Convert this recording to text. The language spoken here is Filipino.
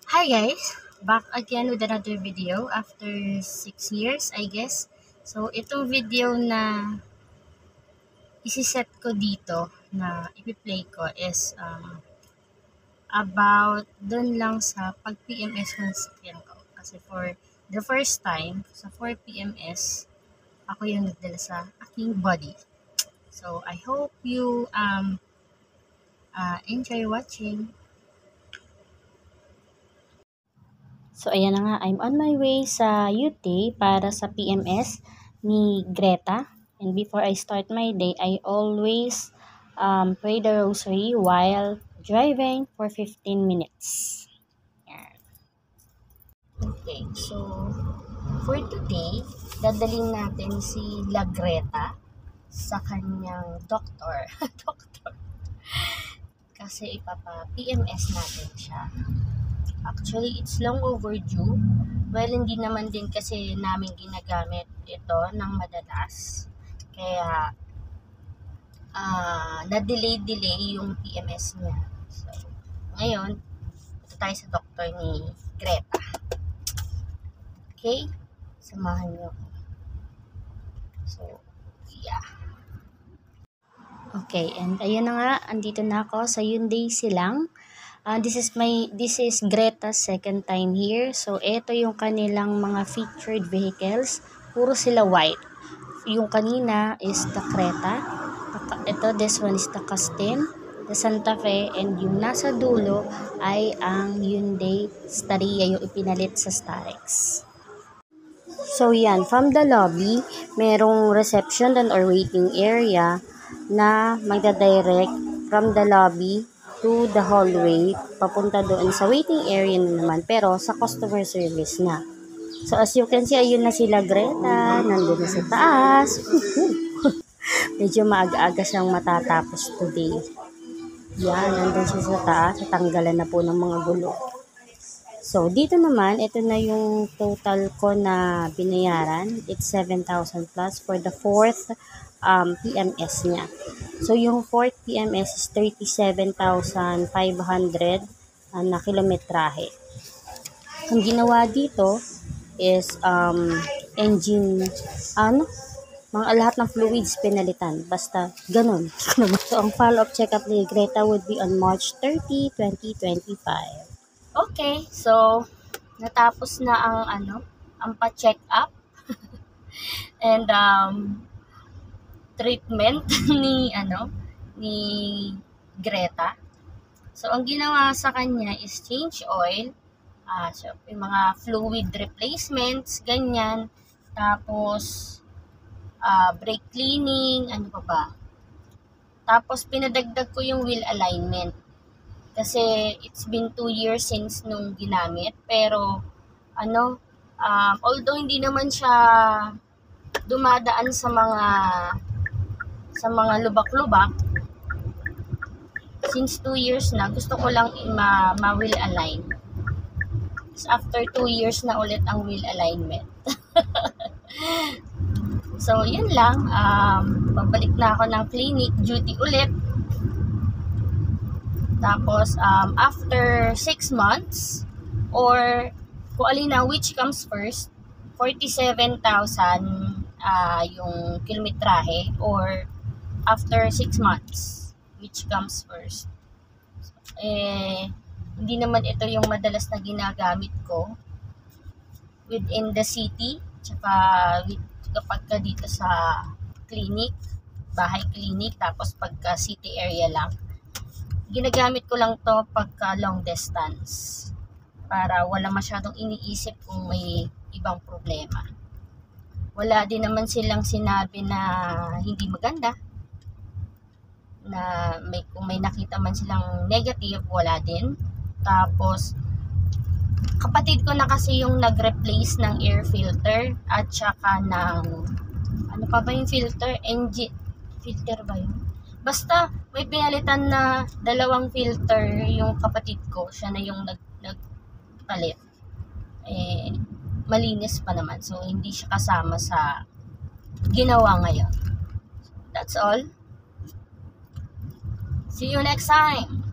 Hi guys! Back again with another video after 6 years, I guess. So, itong video na isiset ko dito na ipi-play ko is about dun lang sa pag-PMS ng sakyan ko. Kasi for the first time, sa 4 PMS, ako yung nagdala sa aking body. So, I hope you enjoy watching. So, ayan na nga, I'm on my way sa UT para sa PMS ni Greta. And before I start my day, I always pray the rosary while driving for 15 minutes. Yan. Okay, so for today, dadalhin natin si La Greta sa kanyang doktor. Doktor. Kasi ipapa-PMS natin siya. Actually, it's long overdue. Well, hindi naman din kasi namin ginagamit ito ng madalas. Kaya, na-delay yung PMS niya. So, ngayon, ito tayo sa doktor ni Greta. Okay? Samahan niyo ako. So, yeah. Okay, and ayun na nga, andito na ako sa Hyundai Silang. This is Greta's second time here. So, ito yung kanilang mga featured vehicles. Puro sila white. Yung kanina is the Creta. This one is the Castin, the Santa Fe, and yung nasa dulo ay ang Hyundai Staria, yung ipinalit sa Starex. So, yan. From the lobby, merong reception or waiting area na magdadirect from the lobby to the hallway, papunta doon sa waiting area na naman, pero sa customer service na. So, as you can see, ayun na sila Greta, nandun na sa taas. Medyo maaga-aga siyang matatapos today. Yan, nandun siya sa taas, tanggalan na po ng mga gulo. So, dito naman, ito na yung total ko na binayaran. It's 7,000 plus for the 4th PMS niya. So, yung 4th PMS is 37,500 na kilometrahe. Ang ginawa dito is engine, mga lahat ng fluids pinalitan. Basta ganun. So, ang follow-up check-up ni Greta would be on March 30, 2025. Okay, so natapos na ang pa-check up and treatment ni Greta. So ang ginawa sa kanya is change oil, so yung mga fluid replacements, ganyan. Tapos brake cleaning, ano pa ba? Tapos pinadagdag ko yung wheel alignment. Kasi it's been 2 years since nung ginamit. Pero, although hindi naman siya dumadaan sa mga lubak-lubak, since 2 years na, gusto ko lang ma-wheel align. So, after 2 years na ulit ang wheel alignment. So, yun lang. Babalik na ako ng clinic duty ulit. Tapos, after 6 months, or kung alin na, which comes first, 47,000 yung kilometrahe, or after 6 months, which comes first. Hindi naman ito yung madalas na ginagamit ko within the city, tsaka kapag ka dito sa clinic, bahay clinic, tapos pagka city area lang. Ginagamit ko lang to pagka long distance para wala masyadong iniisip kung may ibang problema. Wala din naman silang sinabi na hindi maganda, na kung may nakita man silang negative, wala din. Tapos kapatid ko na kasi yung nag-replace ng air filter at saka ng ano pa ba yung filter? Engine filter ba yun? Basta may pinalitan na 2 filter yung kapatid ko. Siya na yung nagpalit. Malinis pa naman. So, hindi siya kasama sa ginawa ngayon. That's all. See you next time.